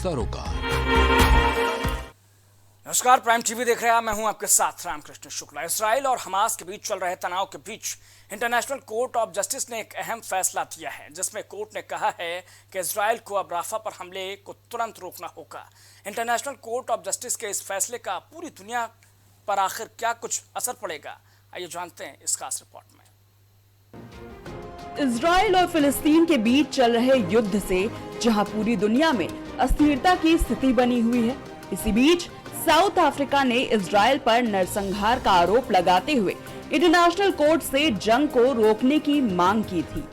सरोकार। नमस्कार, prime TV देख रहे हैं। मैं हूं आपके साथ रामकृष्ण शुक्ला। इसराइल और हमास के बीच चल रहे तनाव के बीच इंटरनेशनल कोर्ट ऑफ जस्टिस ने एक अहम फैसला दिया है, जिसमें कोर्ट ने कहा है कि इसराइल को अब राफा पर हमले को तुरंत रोकना होगा। इंटरनेशनल कोर्ट ऑफ जस्टिस के इस फैसले का पूरी दुनिया पर आखिर क्या कुछ असर पड़ेगा, आइए जानते हैं इस खास रिपोर्ट में। इजराइल और फिलिस्तीन के बीच चल रहे युद्ध से जहां पूरी दुनिया में अस्थिरता की स्थिति बनी हुई है, इसी बीच साउथ अफ्रीका ने इजराइल पर नरसंहार का आरोप लगाते हुए इंटरनेशनल कोर्ट से जंग को रोकने की मांग की थी।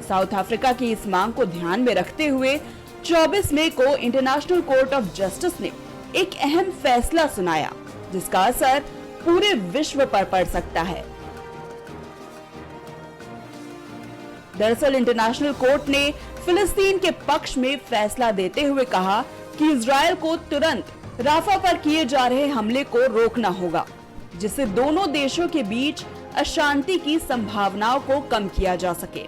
साउथ अफ्रीका की इस मांग को ध्यान में रखते हुए 24 मई को इंटरनेशनल कोर्ट ऑफ जस्टिस ने एक अहम फैसला सुनाया, जिसका असर पूरे विश्व पर पड़ सकता है। दरअसल इंटरनेशनल कोर्ट ने फिलिस्तीन के पक्ष में फैसला देते हुए कहा कि इजराइल को तुरंत राफा पर किए जा रहे हमले को रोकना होगा, जिससे दोनों देशों के बीच अशांति की संभावनाओं को कम किया जा सके।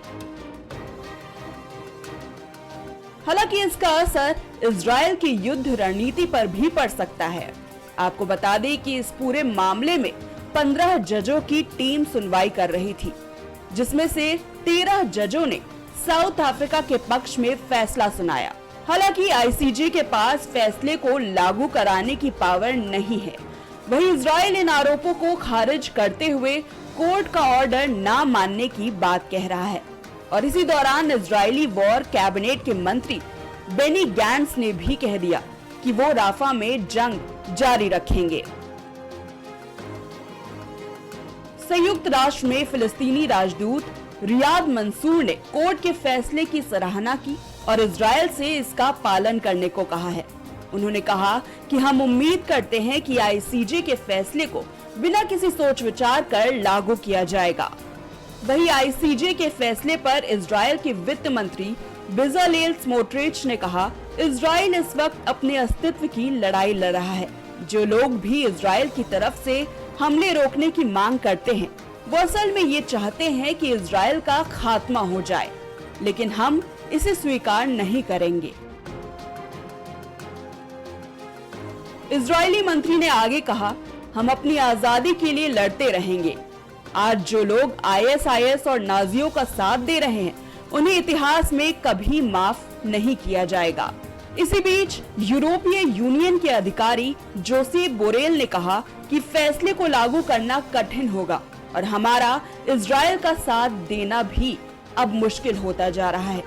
हालांकि इसका असर इजराइल की युद्ध रणनीति पर भी पड़ सकता है। आपको बता दें कि इस पूरे मामले में 15 जजों की टीम सुनवाई कर रही थी, जिसमें से 13 जजों ने साउथ अफ्रीका के पक्ष में फैसला सुनाया। हालांकि आईसीजे के पास फैसले को लागू कराने की पावर नहीं है। वहीं इजराइल इन आरोपों को खारिज करते हुए कोर्ट का ऑर्डर न मानने की बात कह रहा है। और इसी दौरान इजरायली वॉर कैबिनेट के मंत्री बेनी गैंट्स ने भी कह दिया कि वो राफा में जंग जारी रखेंगे। संयुक्त राष्ट्र में फिलिस्तीनी राजदूत रियाद मंसूर ने कोर्ट के फैसले की सराहना की और इजराइल से इसका पालन करने को कहा है। उन्होंने कहा कि हम उम्मीद करते हैं कि आईसीजे के फैसले को बिना किसी सोच विचार कर लागू किया जाएगा। वहीं आईसीजे के फैसले पर इजराइल के वित्त मंत्री बेजालेल स्मोट्रिच ने कहा, इजराइल इस वक्त अपने अस्तित्व की लड़ाई लड़ रहा है। जो लोग भी इजराइल की तरफ से हमले रोकने की मांग करते हैं, वो असल में ये चाहते हैं कि इजराइल का खात्मा हो जाए, लेकिन हम इसे स्वीकार नहीं करेंगे। इजरायली मंत्री ने आगे कहा, हम अपनी आजादी के लिए लड़ते रहेंगे। आज जो लोग आईएसआईएस और नाजियों का साथ दे रहे हैं, उन्हें इतिहास में कभी माफ नहीं किया जाएगा। इसी बीच यूरोपीय यूनियन के अधिकारी जोसेफ बोरेल ने कहा कि फैसले को लागू करना कठिन होगा और हमारा इजराइल का साथ देना भी अब मुश्किल होता जा रहा है।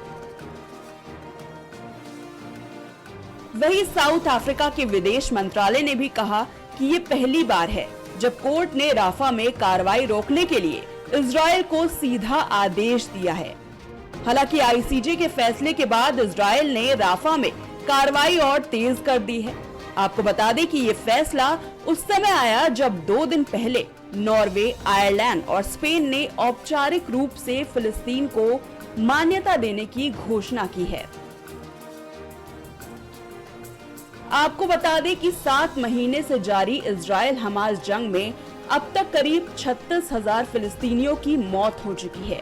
वहीं साउथ अफ्रीका के विदेश मंत्रालय ने भी कहा कि ये पहली बार है जब कोर्ट ने राफा में कार्रवाई रोकने के लिए इजराइल को सीधा आदेश दिया है। हालांकि आईसीजे के फैसले के बाद इजराइल ने राफा में कार्रवाई और तेज कर दी है। आपको बता दें कि ये फैसला उस समय आया जब 2 दिन पहले नॉर्वे, आयरलैंड और स्पेन ने औपचारिक रूप से फिलिस्तीन को मान्यता देने की घोषणा की है। आपको बता दें कि 7 महीने से जारी इजराइल हमास जंग में अब तक करीब 36,000 फिलिस्तीनियों की मौत हो चुकी है।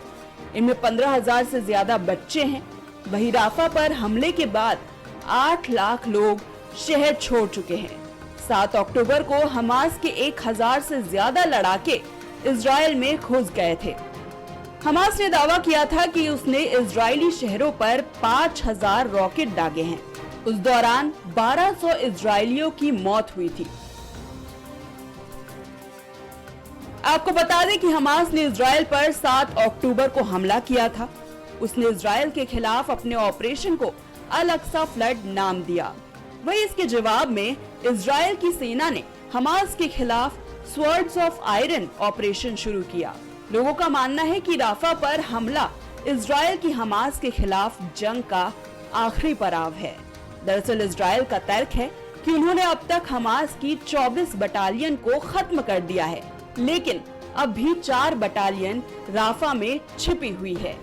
इनमें 15,000 से ज्यादा बच्चे हैं। वहीं राफा पर हमले के बाद 8 लाख लोग शहर छोड़ चुके हैं। 7 अक्टूबर को हमास के 1,000 से ज्यादा लड़ाके इजराइल में घुस गए थे। हमास ने दावा किया था कि उसने इजरायली शहरों पर 5,000 रॉकेट दागे हैं। उस दौरान 1200 इजरायलियों की मौत हुई थी। आपको बता दें कि हमास ने इजराइल पर 7 अक्टूबर को हमला किया था। उसने इजराइल के खिलाफ अपने ऑपरेशन को अल-अक्सा फ्लड नाम दिया। वहीं इसके जवाब में इजराइल की सेना ने हमास के खिलाफ स्वर्ड्स ऑफ आयरन ऑपरेशन शुरू किया। लोगों का मानना है कि राफा पर हमला इजराइल की हमास के खिलाफ जंग का आखिरी पड़ाव है। दरअसल इजराइल का तर्क है कि उन्होंने अब तक हमास की 24 बटालियन को खत्म कर दिया है, लेकिन अब भी 4 बटालियन राफा में छिपी हुई है।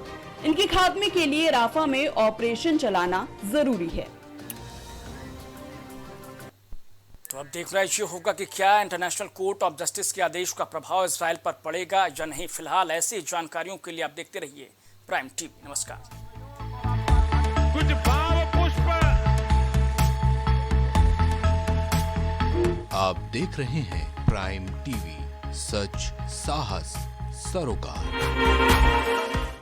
इनके खात्मे के लिए राफा में ऑपरेशन चलाना जरूरी है। तो अब देखना ये होगा कि क्या इंटरनेशनल कोर्ट ऑफ जस्टिस के आदेश का प्रभाव इजराइल पर पड़ेगा या नहीं। फिलहाल ऐसी जानकारियों के लिए आप देखते रहिए प्राइम टीवी। नमस्कार। कुछ भाव पुष्प आप देख रहे हैं प्राइम टीवी, सच साहस सरोकार।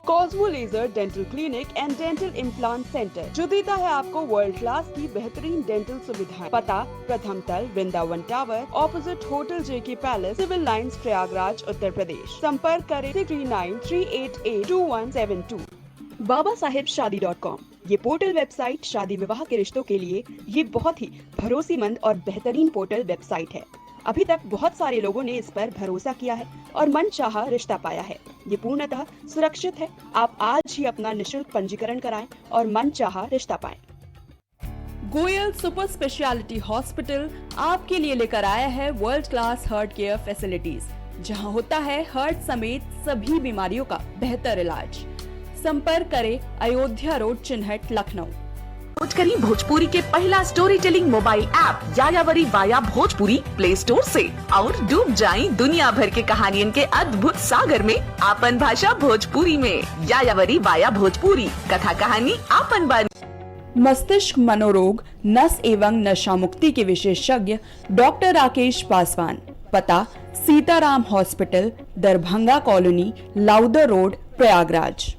Cosmo laser dental clinic and dental implant centre जो देता है आपको वर्ल्ड क्लास की बेहतरीन डेंटल सुविधाएं। पता प्रथम तल, वृंदावन टावर, ऑपोजिट होटल जेके palace, civil lines, Prayagraj, Uttar Pradesh. संपर्क करें 6938882172। बाबा साहेब शादी.com ये पोर्टल वेबसाइट शादी विवाह के रिश्तों के लिए ये बहुत ही भरोसेमंद और बेहतरीन पोर्टल वेबसाइट है। अभी तक बहुत सारे लोगों ने इस पर भरोसा किया है और मनचाहा रिश्ता पाया है। ये पूर्णतः सुरक्षित है। आप आज ही अपना निशुल्क पंजीकरण कराएं और मनचाहा रिश्ता पाएं। गोयल सुपर स्पेशलिटी हॉस्पिटल आपके लिए लेकर आया है world class heart care facilities, जहां होता है हार्ट समेत सभी बीमारियों का बेहतर इलाज। संपर्क करें अयोध्या रोड, चिन्हट, लखनऊ। करी भोजपुरी के पहला story telling mobile app यायावरी via Bhojpuri play store से और डूब जाएं दुनिया भर के कहानियन के अद्भुत सागर में आपन भाषा भोजपुरी में। यायावरी वाया भोजपुरी, कथा कहानी आपन बानी। मस्तिष्क मनोरोग, नस एवं नशा मुक्ति के विशेषज्ञ डॉक्टर राकेश पासवान। पता Sitaram hospital, Darbhanga colony, Lowther road, Prayagraj.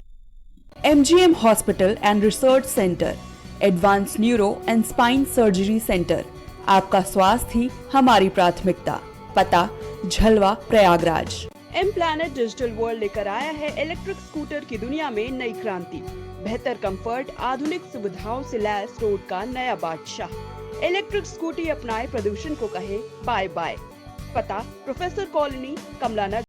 MGM hospital and research centre, advance neuro and spine surgery centre. आपका स्वास्थ्य ही हमारी प्राथमिकता। पता Jhalwa, Prayagraj. M planet digital world लेकर आया है इलेक्ट्रिक स्कूटर की दुनिया में नई क्रांति। बेहतर कंफर्ट, आधुनिक सुविधाओं से लैस रोड का नया बादशाह। इलेक्ट्रिक स्कूटी अपनाए, प्रदूषण को कहे बाय बाय। पता प्रोफेसर कॉलोनी, कमला नगर,